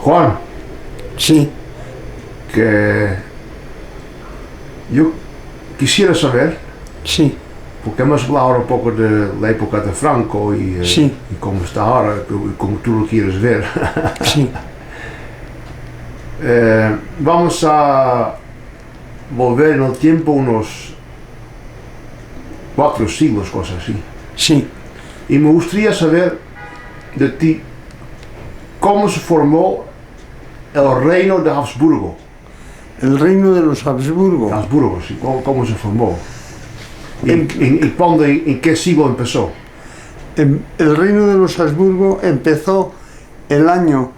Juan, Sí, que yo quisiera saber, sí, porque hemos hablado ahora un poco de la época de Franco Sí. y cómo está ahora, y como tú lo quieres ver. sí, Vamos a volver en el tiempo unos 4 siglos, cosas así. sí. Y me gustaría saber de ti cómo se formó el reino de Habsburgo. El reino de los Habsburgo. Habsburgo, sí, cómo se formó. ¿Y cuándo, en qué siglo empezó? El reino de los Habsburgo empezó el año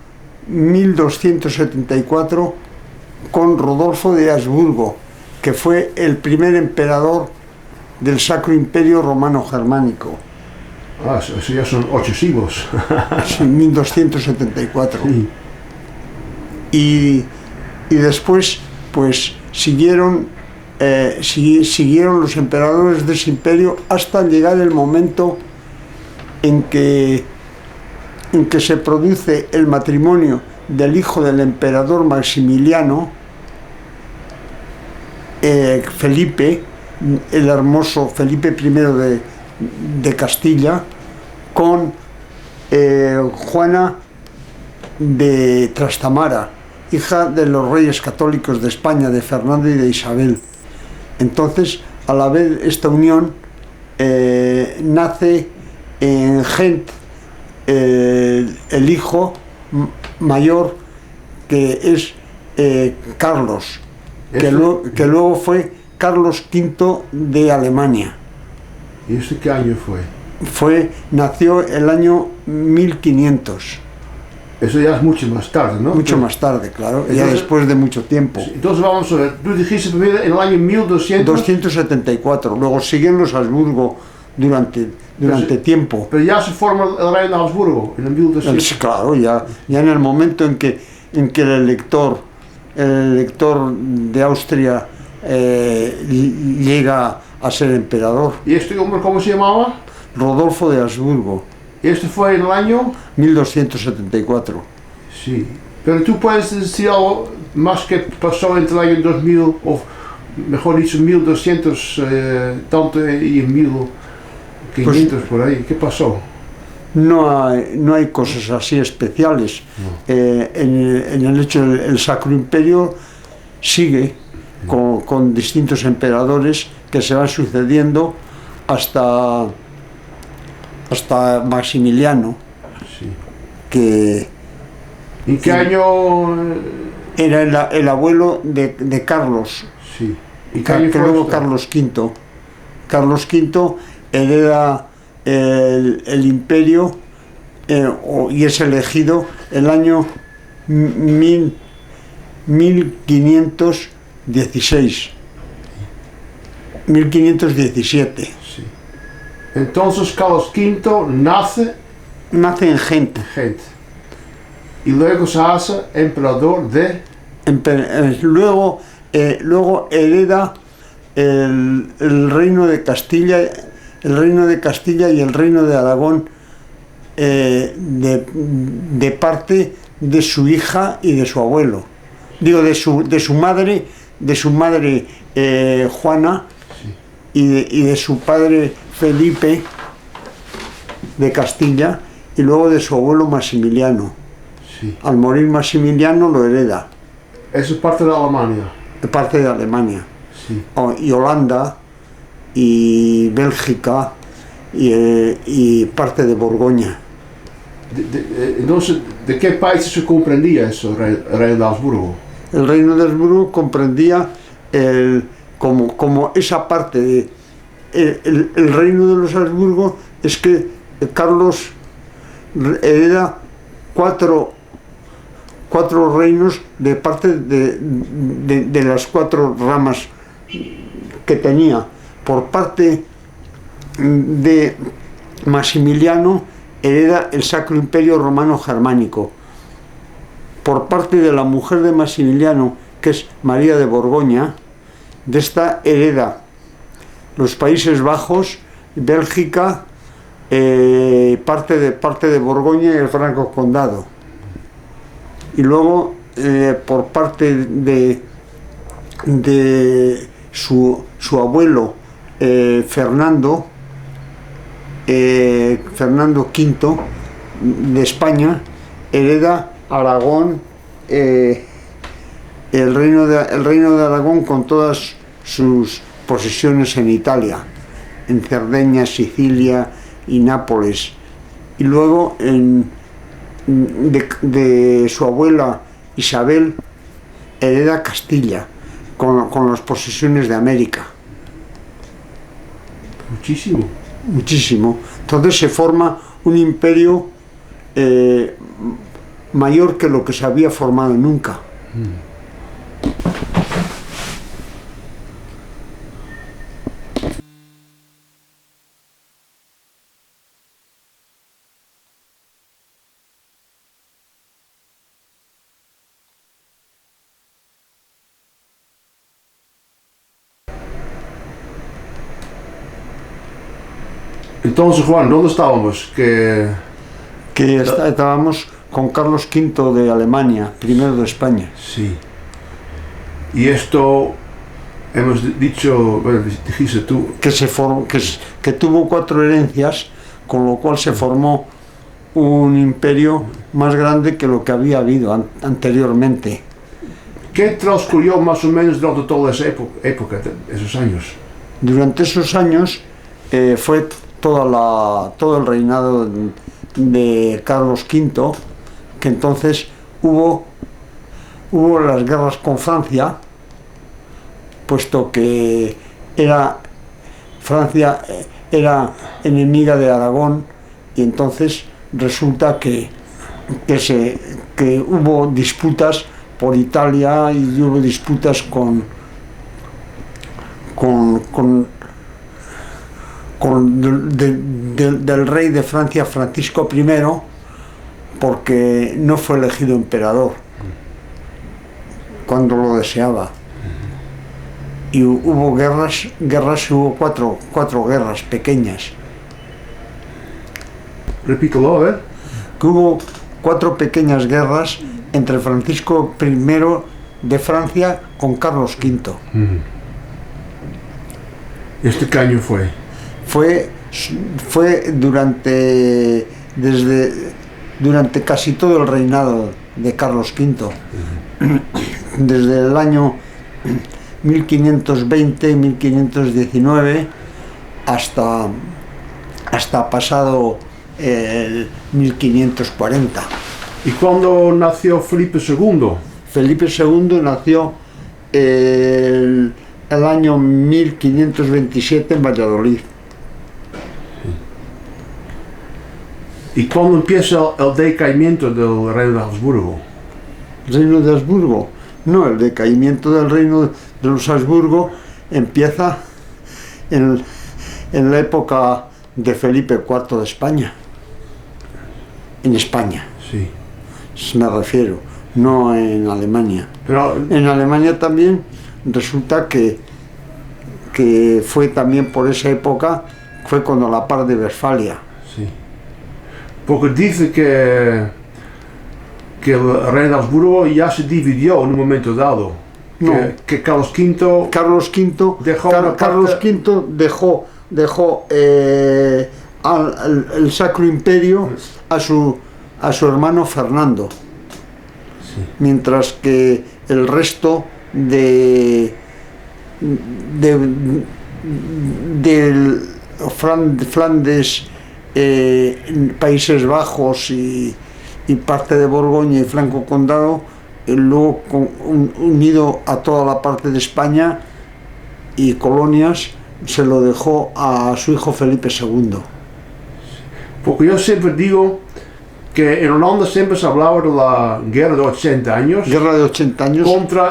1274 con Rodolfo de Habsburgo, que fue el primer emperador del Sacro Imperio Romano Germánico, Ah, eso ya son 8 siglos. en 1274. Sí. Y después, pues, siguieron los emperadores de ese imperio hasta llegar el momento en que se produce el matrimonio del hijo del emperador Maximiliano, Felipe, el hermoso Felipe I de Castilla, con Juana de Trastamara, hija de los reyes católicos de España, de Fernando y de Isabel. Entonces, al haber esta unión, nace en Gent el hijo mayor, que es Carlos, que luego fue Carlos V de Alemania. ¿Y este qué año fue? Nació el año 1500. Eso ya es mucho más tarde, ¿no? Mucho más tarde, claro, ya Entonces- después de mucho tiempo. Entonces vamos a ver, tú dijiste primero en el año 1200, 274, luego siguen los Habsburgo durante tiempo. pero ya se forma el reino de Habsburgo en el 1200. Claro, ya en el momento en que el elector de Austria llega a ser emperador. ¿Y este hombre cómo se llamaba? Rodolfo de Habsburgo, Este fue en el año... 1274. Sí. Pero tú puedes decir algo más que pasó entre el año 2000, o mejor dicho 1200, tanto y 1500 por ahí. ¿Qué pasó? No hay cosas así especiales. En el hecho el Sacro Imperio sigue con distintos emperadores que se van sucediendo hasta Maximiliano, Sí. que ¿En qué año? era el abuelo de Carlos, Sí. ¿En qué año que fue luego esto? Carlos V hereda el imperio y es elegido el año 1516, 1517. Sí. Entonces Carlos V nace Nace en Gent. en Gent. Y luego se hace emperador de... Luego hereda el reino de Castilla, y el reino de Aragón, de parte de su hija y de su abuelo. Digo, de su madre Juana, y de su padre Felipe de Castilla, y luego de su abuelo Maximiliano. Sí. Al morir Maximiliano lo hereda, Eso es parte de Alemania. de parte de Alemania. Sí. Y Holanda, y Bélgica, y parte de Borgoña. Entonces, ¿de qué países se comprendía eso, el reino de Habsburgo? El reino de Habsburgo comprendía como esa parte de... El reino de los Habsburgo es que Carlos hereda cuatro reinos de parte de las 4 ramas que tenía. Por parte de Maximiliano hereda el Sacro Imperio Romano Germánico. Por parte de la mujer de Maximiliano, que es María de Borgoña, de esta hereda los Países Bajos, Bélgica, parte de Borgoña y el Franco Condado. Y luego, por parte de su abuelo, Fernando V de España, hereda Aragón, el reino de Aragón con todas sus posesiones en Italia, en Cerdeña, Sicilia y Nápoles. Y luego de su abuela Isabel hereda Castilla con las posesiones de América. Muchísimo. Entonces se forma un imperio mayor que lo que se había formado nunca. Entonces, Juan, ¿dónde estábamos? Estábamos con Carlos V de Alemania, primero de España. Sí. Y esto, hemos dicho, bueno, dijiste tú... Que tuvo 4 herencias, con lo cual se formó un imperio más grande que lo que había habido anteriormente. ¿Qué transcurrió más o menos durante toda esa época, esos años? Durante esos años fue todo el reinado de Carlos V, que entonces hubo las guerras con Francia, puesto que Francia era enemiga de Aragón, y entonces resulta que hubo disputas por Italia y hubo disputas del rey de Francia, Francisco I, porque no fue elegido emperador cuando lo deseaba. Y hubo guerras, hubo cuatro guerras pequeñas. Repítelo, a ver. Que hubo 4 pequeñas guerras entre Francisco I de Francia con Carlos V. ¿Este qué año fue? Fue durante casi todo el reinado de Carlos V, desde el año 1520-1519 hasta pasado el 1540. ¿Y cuándo nació Felipe II? Felipe II nació el año 1527 en Valladolid. ¿Y cuándo empieza el decaimiento del reino de Habsburgo? ¿Reino de Habsburgo? No, el decaimiento del reino de los Habsburgo empieza en la época de Felipe IV de España. En España. Sí. Me refiero, no en Alemania. Pero en Alemania también resulta que fue también por esa época, fue cuando la paz de Westfalia. Sí. Porque dice que el reino de Habsburgo ya se dividió en un momento dado. No. Que Carlos V dejó el Sacro Imperio a su hermano Fernando. Sí. Mientras que el resto de Flandes, Países Bajos y parte de Borgoña y Franco Condado, luego unido a toda la parte de España y colonias, se lo dejó a su hijo Felipe II. Porque yo siempre digo que en Holanda siempre se hablaba de la guerra de 80 años. Guerra de 80 años.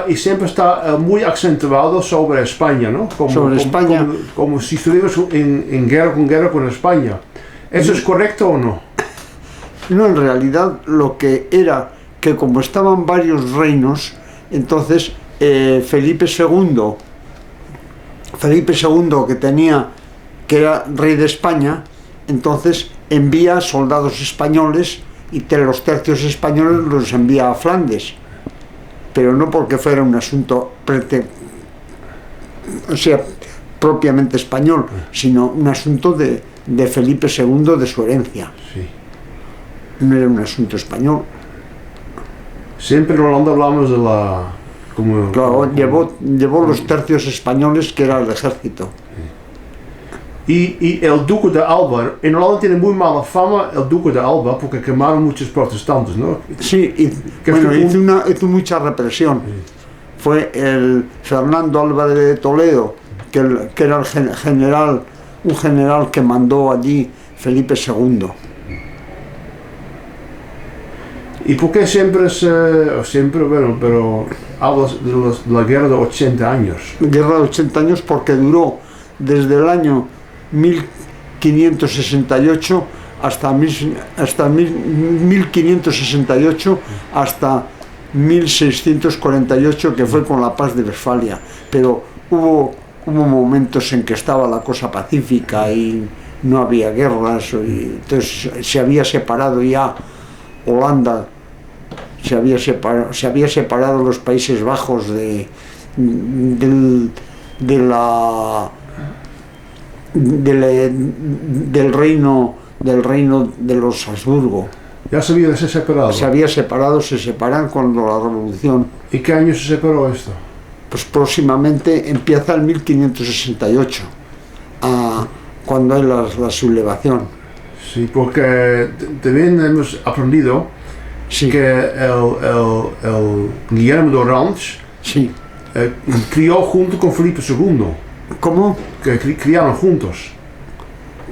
Y siempre está muy acentuado sobre España, ¿no? España. Como si estuviéramos en guerra con España. ¿Eso es correcto o no? No, en realidad lo que era que como estaban varios reinos, entonces Felipe II, que era rey de España, entonces envía soldados españoles y los tercios españoles los envía a Flandes, pero no porque fuera un asunto propiamente español, sino un asunto de Felipe II, de su herencia. Sí. No era un asunto español. Siempre en Holanda hablamos de la... Claro, llevó los tercios españoles, que era el ejército. Y el Duque de Alba, en Holanda tiene muy mala fama el Duque de Alba porque quemaron muchos protestantes, ¿no? Sí, hizo mucha represión. Sí. Fue el Fernando Álvarez de Toledo, que era un general que mandó allí Felipe II. ¿Y por qué pero hablas de la guerra de 80 años? Guerra de 80 años porque duró desde el año 1568 hasta 1568 hasta 1648, que fue con la paz de Westfalia. Pero hubo momentos en que estaba la cosa pacífica y no había guerras, y entonces se había separado ya Holanda, se había separado los Países Bajos del reino de los Habsburgo. Ya se había separado. Se separan cuando la revolución. ¿Y qué año se separó esto? Pues próximamente empieza el 1568, cuando hay la sublevación. Sí, porque también hemos aprendido que el Guillermo de Orange crió junto con Felipe II. ¿Cómo? Que criaron juntos.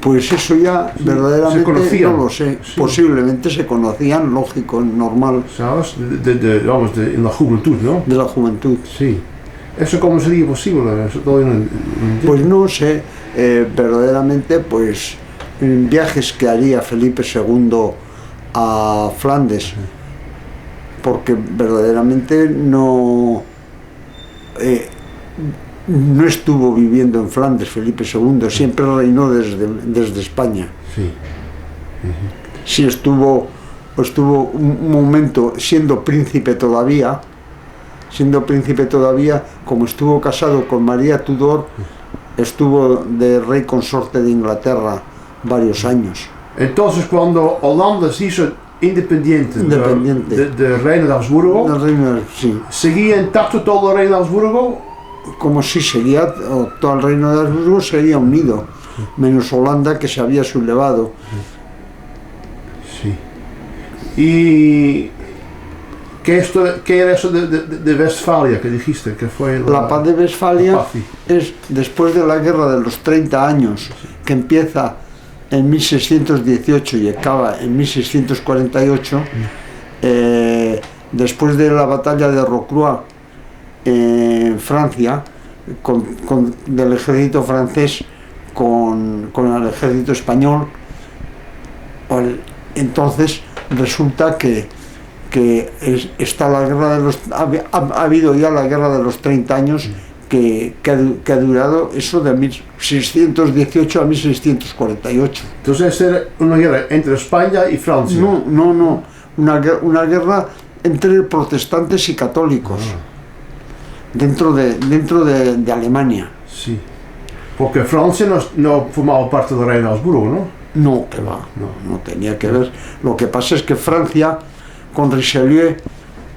Pues eso ya verdaderamente no lo sé. Sí. Posiblemente se conocían, lógico, normal. ¿Sabes? En la juventud, ¿no? De la juventud. Sí. ¿Eso cómo sería posible? Eso todavía no pues no sé, verdaderamente, pues en viajes que haría Felipe II a Flandes, porque verdaderamente no estuvo viviendo en Flandes Felipe II, siempre reinó desde España. Sí. Sí estuvo un momento siendo príncipe todavía, como estuvo casado con María Tudor, estuvo de rey consorte de Inglaterra varios años. Entonces, cuando Holanda se hizo independiente del reino de Habsburgo, sí. ¿seguía intacto todo el reino de Habsburgo? Como si seguía, todo el reino de Habsburgo seguía unido, menos Holanda, que se había sublevado. Sí. ¿Y qué era eso de Westfalia que dijiste? Que fue la paz de Westfalia es después de la guerra de los 30 años, que empieza en 1618 y acaba en 1648, después de la batalla de Rocroi en Francia, del ejército francés con el ejército español. Entonces resulta que está la guerra de los ha habido ya la guerra de los 30 años que ha durado eso de 1618 a 1648. Entonces era una guerra entre España y Francia. No, una guerra entre protestantes y católicos, dentro de Alemania. Sí, porque Francia no formaba parte del reino de Habsburgo, ¿no? No, que va, no tenía que ver. Lo que pasa es que Francia, con Richelieu,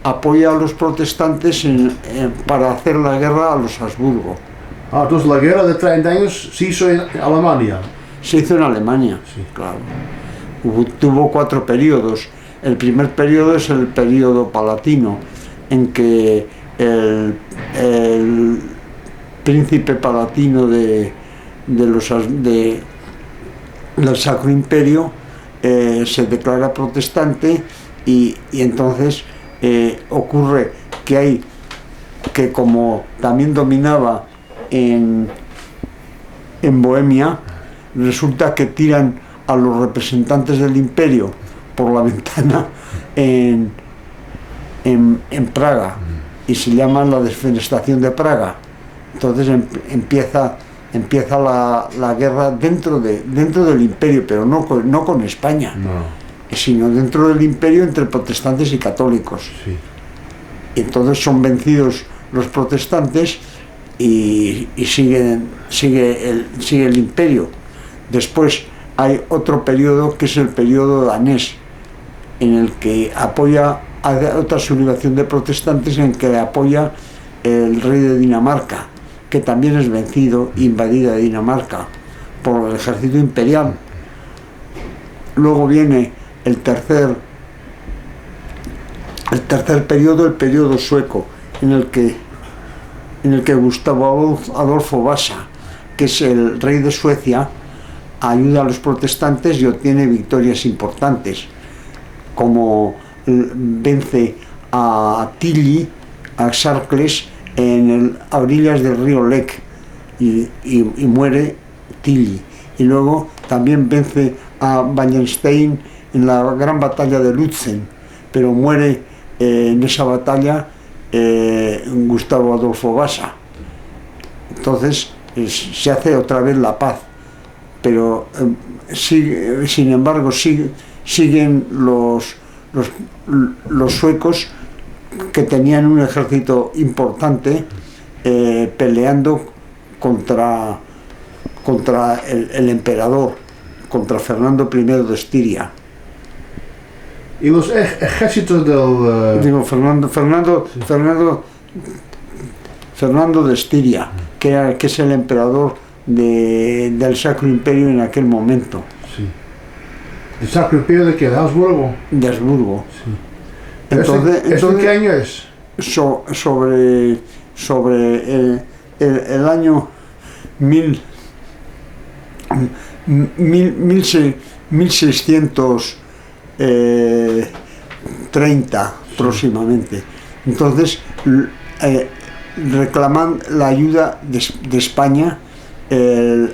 apoya a los protestantes para hacer la guerra a los Habsburgo. Entonces la guerra de 30 años se hizo en Alemania. Se hizo en Alemania, sí. Claro. Tuvo 4 periodos. El primer periodo es el periodo palatino, en que el príncipe palatino del Sacro Imperio se declara protestante y entonces ocurre que como también dominaba en Bohemia, resulta que tiran a los representantes del imperio por la ventana en Praga, y se llama la desfenestración de Praga. Entonces empieza la guerra dentro del imperio, pero no con España. No. sino dentro del imperio entre protestantes y católicos. Sí. Entonces son vencidos los protestantes y sigue el imperio. Después hay otro periodo que es el periodo danés, en el que apoya a otra sublevación de protestantes, en que apoya el rey de Dinamarca, que también es vencido, invadida de Dinamarca por el ejército imperial. Luego viene el tercer periodo, el periodo sueco, en el que Gustavo Adolfo Vasa, que es el rey de Suecia, ayuda a los protestantes y obtiene victorias importantes, como vence a Tilly, a Sarkles, a orillas del río Lek, y muere Tilly. Y luego también vence a Wallenstein en la gran batalla de Lützen, pero muere en esa batalla Gustavo Adolfo Vasa. Entonces se hace otra vez la paz, pero sin embargo siguen los suecos, que tenían un ejército importante, peleando contra el emperador, contra Fernando I de Estiria. Y los ejércitos del... Digo, Fernando de Estiria, que es el emperador del Sacro Imperio en aquel momento. Sí. ¿El Sacro Imperio de qué? ¿De Habsburgo? De Habsburgo. Sí. Entonces, ¿qué año es? Sobre el año 1630 próximamente. Entonces reclaman la ayuda de España, el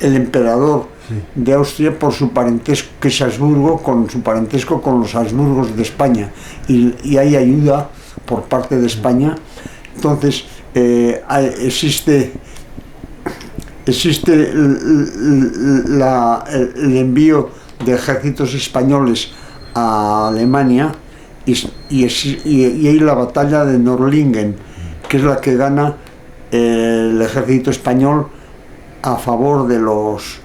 emperador de Austria, por su parentesco, que es Habsburgo, con su parentesco con los Habsburgos de España, y hay ayuda por parte de España. Entonces existe el envío de ejércitos españoles a Alemania, y hay la batalla de Nördlingen, que es la que gana el ejército español a favor de los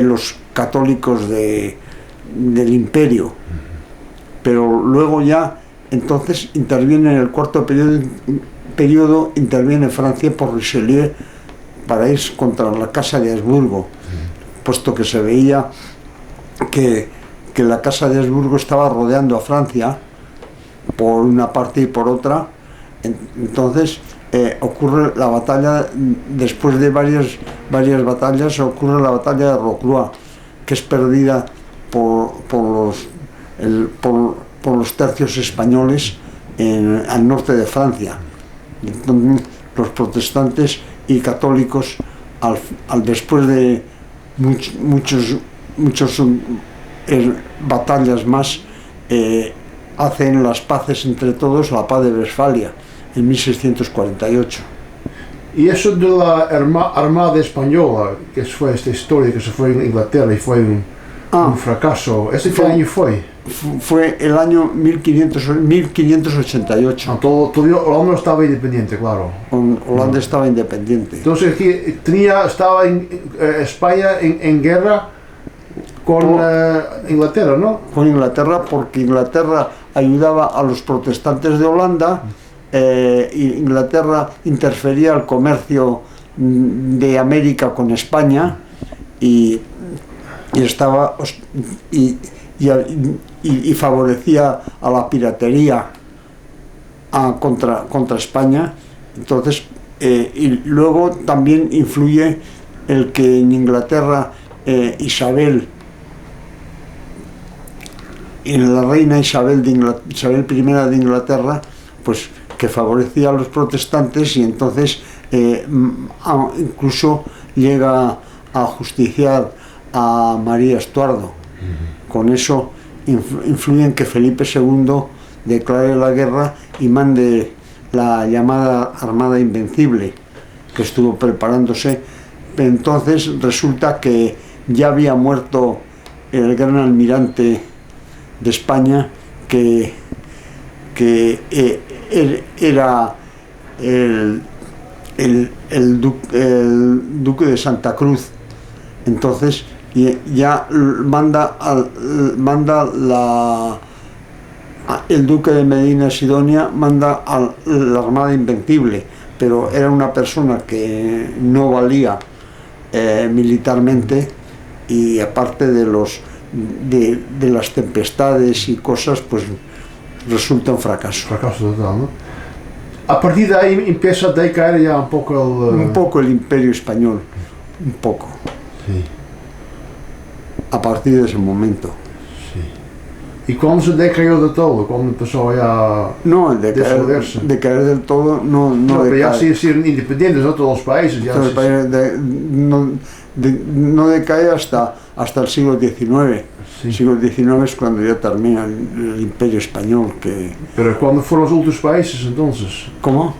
los católicos del imperio. Pero luego ya entonces interviene en el cuarto periodo, interviene Francia por Richelieu para ir contra la Casa de Habsburgo, puesto que se veía que la Casa de Habsburgo estaba rodeando a Francia por una parte y por otra. Entonces ocurre la batalla, después de varias batallas, ocurre la batalla de Rocroi, que es perdida por los tercios españoles al norte de Francia. Entonces, los protestantes y católicos, después de muchos batallas más, hacen las paces entre todos, la paz de Westfalia, en 1648. Y eso de la Armada Española, que fue esta historia que se fue a Inglaterra y fue un fracaso, ¿ese qué año fue? Fue el año 1588. Todavía Holanda estaba independiente, claro. Holanda estaba independiente. Entonces estaba España en guerra con Inglaterra, ¿no? Con Inglaterra, porque Inglaterra ayudaba a los protestantes de Holanda. Inglaterra interfería al comercio de América con España, y favorecía a la piratería contra España. Entonces, y luego también influye el que en Inglaterra Isabel, la reina Isabel I de Inglaterra, pues que favorecía a los protestantes, y entonces incluso llega a justiciar a María Estuardo. Con eso influye en que Felipe II declare la guerra y mande la llamada Armada Invencible, que estuvo preparándose Entonces resulta que ya había muerto el gran almirante de España, que era el duque de Santa Cruz. Entonces ya manda el duque de Medina Sidonia manda a la Armada Invencible, pero era una persona que no valía militarmente, y aparte de las tempestades y cosas, pues resulta un fracaso. Fracaso total, ¿no? A partir de ahí empieza a decaer ya un poco el Imperio Español, un poco. Sí. A partir de ese momento. Sí. ¿Y cuándo se decayó de todo? ¿Cuándo empezó ya No, disolverse? decaer del todo no Pero ya decae. siguen independientes, ¿no? Todos los países. Ya Todos los países no decae hasta el siglo XIX. Sí. El siglo XIX es cuando ya termina el Imperio Español. Pero ¿cuándo fueron los últimos países entonces? ¿Cómo?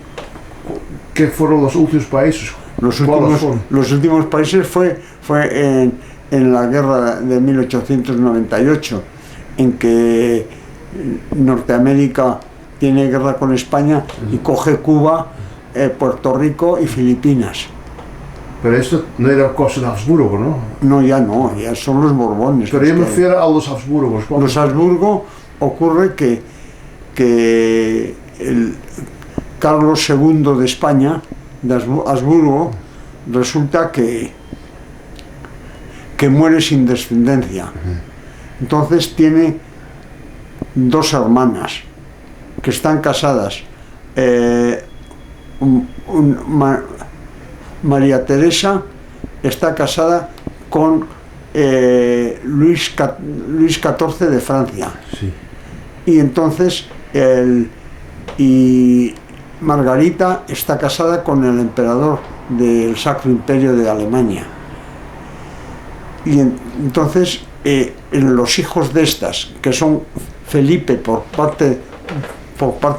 ¿Qué fueron los últimos países? Los últimos países fue en la guerra de 1898, en que Norteamérica tiene guerra con España y coge Cuba, Puerto Rico y Filipinas. Pero esto no era cosa de Habsburgo, ¿no? No, ya son los Borbones. Pero yo me refiero a los Habsburgos. Los Habsburgo ocurre que el Carlos II de España, de Habsburgo, resulta que muere sin descendencia. Entonces tiene dos hermanas que están casadas. María Teresa está casada con Luis XIV de Francia. Sí. Y entonces Margarita está casada con el emperador del Sacro Imperio de Alemania. Y entonces los hijos de estas, que son Felipe por parte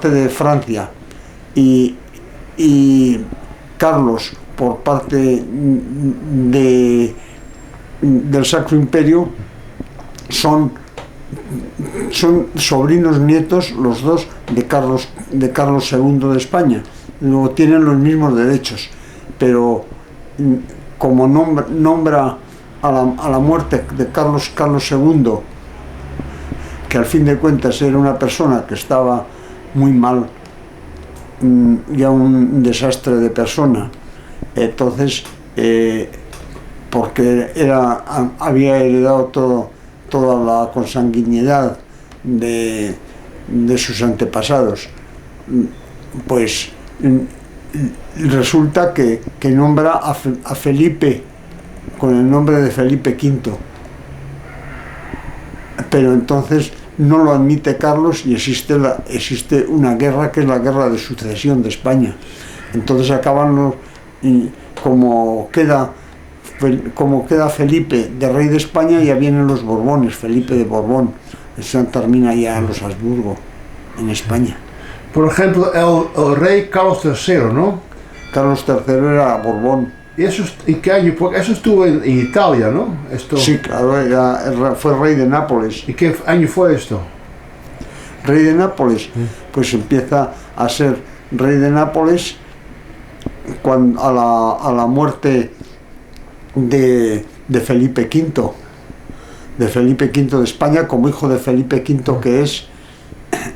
de Francia y Carlos por parte del Sacro Imperio, son sobrinos nietos los dos de Carlos II de España. Luego tienen los mismos derechos, pero como nombra a la muerte de Carlos II, que al fin de cuentas era una persona que estaba muy mal, ya un desastre de persona. Entonces, porque había heredado toda la consanguinidad de sus antepasados, pues resulta que nombra a Felipe con el nombre de Felipe V, pero entonces no lo admite Carlos y existe una guerra, que es la guerra de sucesión de España. Entonces acaban como queda Felipe de rey de España, ya vienen los Borbones, Felipe de Borbón. Eso termina ya los Habsburgo en España. Por ejemplo, el rey Carlos III, ¿no? Carlos III era Borbón. ¿Y eso en qué año? Porque eso estuvo en Italia, ¿no? Sí, claro, fue rey de Nápoles. ¿Y qué año fue esto? Rey de Nápoles, pues empieza a ser rey de Nápoles a la muerte de Felipe V, de Felipe V de España, como hijo de Felipe V que es.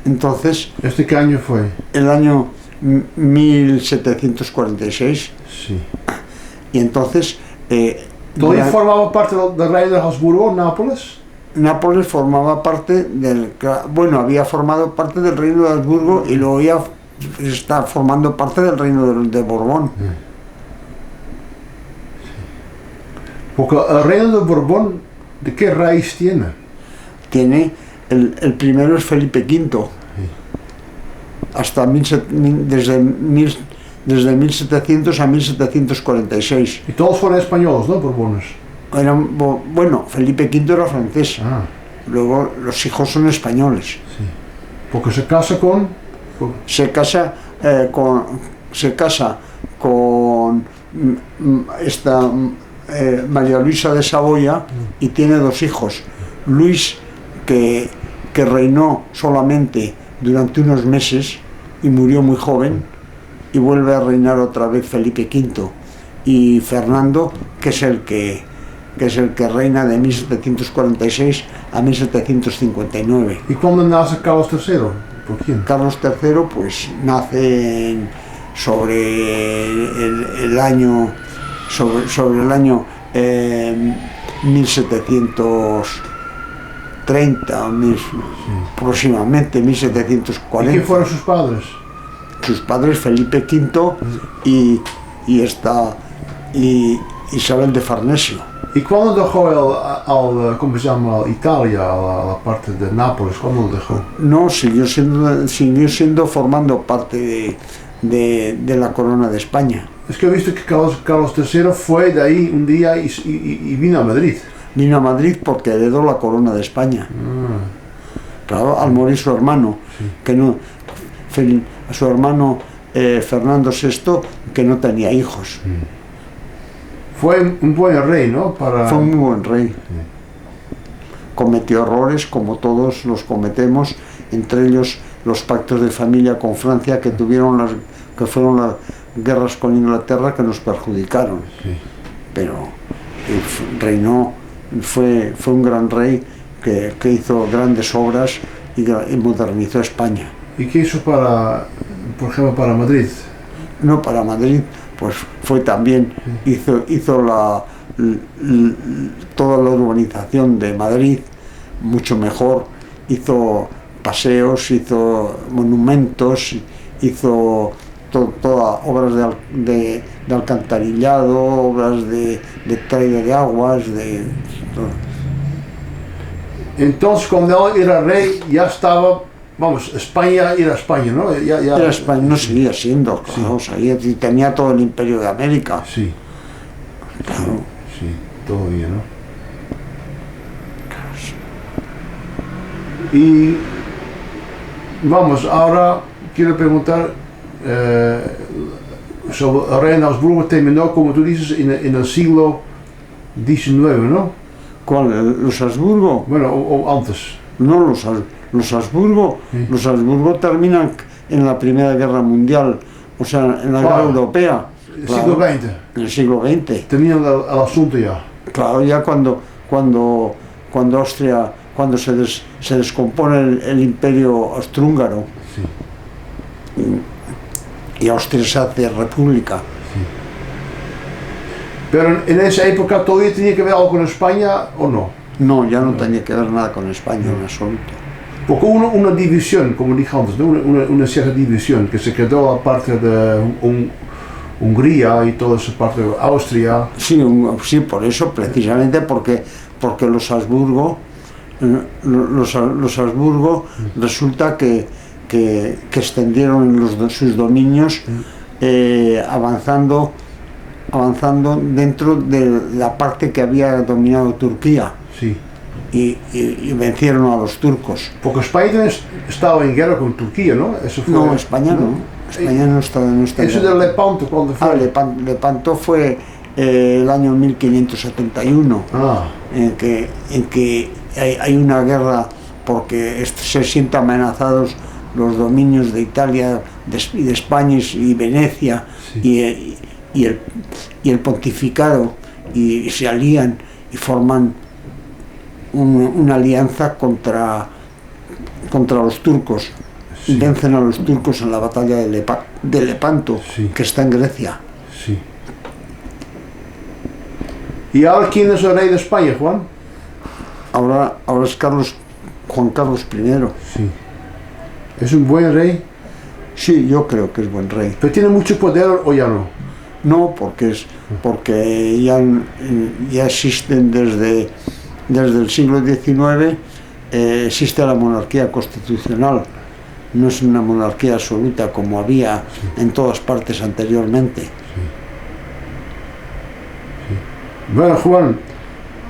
Entonces, ¿Este qué año fue? El año 1746. Sí. Y entonces ¿Todavía formaba parte del reino de Habsburgo, Nápoles? Nápoles formaba parte había formado parte del reino de Habsburgo y luego ya está formando parte del reino de Borbón. Porque el reino de Borbón, ¿de qué raíz tiene? Tiene, el primero es Felipe V, hasta desde 1700 a 1746. Y todos fueron españoles, ¿no? Borbones. Felipe V era francés. Ah. Luego los hijos son españoles. Sí. Porque se casa con... Se casa con María Luisa de Saboya y tiene 2 hijos. Luis, que reinó solamente durante unos meses y murió muy joven, y vuelve a reinar otra vez Felipe V, y Fernando, que es el que reina de 1746 a 1759. ¿Y cuándo nace Carlos III? ¿Por quién? Carlos III pues nace sobre el año 1730, próximamente 1740. ¿Y quién fueron sus padres? Sus padres Felipe V y Isabel de Farnesio. ¿Y cuándo dejó ¿cómo se llama? Italia, a la parte de Nápoles? ¿Cuándo lo dejó? No, siguió siendo formando parte de la corona de España. Es que he visto que Carlos III fue de ahí un día y vino a Madrid. Vino a Madrid porque heredó la corona de España. Claro, al morir su hermano, su hermano Fernando VI, que no tenía hijos. Fue un buen rey, ¿no? Fue un muy buen rey. Cometió errores, como todos los cometemos, entre ellos los pactos de familia con Francia, que fueron las guerras con Inglaterra, que nos perjudicaron. Pero reinó, fue un gran rey que hizo grandes obras y modernizó España. ¿Y qué hizo por ejemplo, para Madrid? No, para Madrid, pues fue también, hizo toda la urbanización de Madrid mucho mejor, hizo paseos, hizo monumentos, hizo todas obras de alcantarillado, obras de traída de aguas, todo. Entonces, cuando él era rey, ya estaba, España era España, ¿no? Era España, no seguía siendo, claro, tenía todo el imperio de América. Sí. Claro. Sí, todavía, ¿no? Y ahora quiero preguntar sobre el rey de Habsburgo. Terminó, como tú dices, en el siglo XIX, ¿no? ¿Cuál? ¿Los Habsburgo? Bueno, o antes. No, los Habsburgo. Sí. Los Habsburgo terminan en la Primera Guerra Mundial, o sea, en la Guerra Europea. Claro, Siglo XX. En el siglo XX. Tenían el asunto ya. Claro, ya cuando Austria, cuando se descompone el imperio austrohúngaro, Sí. y Austria se hace república. Pero en esa época todavía tenía que ver algo con España, ¿o no? No, ya no tenía que ver nada con España en absoluto. Porque hubo una división, como dije antes, ¿no? una cierta división, que se quedó la parte de Hungría y toda esa parte de Austria. Sí, por eso, precisamente porque los Habsburgo, resulta que extendieron sus dominios, avanzando dentro de la parte que había dominado Turquía. Sí. Y vencieron a los turcos. Porque España estaba en guerra con Turquía, ¿no? Eso fue, No, España no. España no está Eso de Lepanto, ¿cuándo fue? Lepanto fue el año 1571, en que hay una guerra porque se sienten amenazados los dominios de Italia y de España y Venecia, sí. y el pontificado, y se alían y forman una alianza contra los turcos. Sí. Y vencen a los turcos en la batalla de Lepanto, sí. Que está en Grecia. Sí. ¿Y ahora quién es el rey de España, Juan? Ahora es Juan Carlos I. Sí. ¿Es un buen rey? Sí, yo creo que es buen rey. ¿Pero tiene mucho poder o ya no? No, porque ya existen desde el siglo XIX, existe la monarquía constitucional. No es una monarquía absoluta como había en todas partes anteriormente. Sí. Bueno, Juan,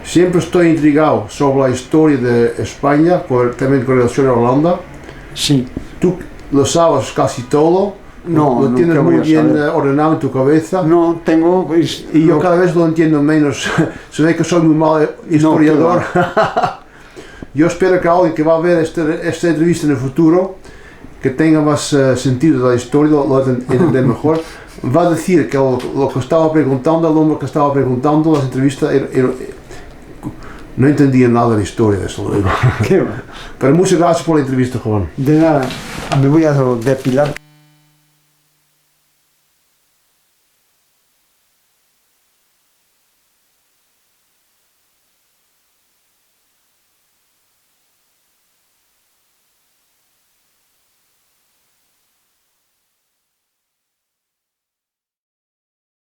siempre estoy intrigado sobre la historia de España, también con relación a Holanda. Sí. Tú lo sabes casi todo, No, lo no, tienes ¿qué voy muy a bien saber? ordenado en tu cabeza. No, tengo... pues, Y yo lo- cada vez lo entiendo menos. Se ve que soy muy mal historiador. Yo espero que alguien que va a ver esta entrevista en el futuro, que tenga más sentido de la historia, lo entiende mejor, va a decir que lo que estaba preguntando, el hombre que estaba preguntando las entrevistas, no entendía nada de la historia, desde luego. ¿Qué va? Pero muchas gracias por la entrevista, Juan. De nada, me voy a depilar.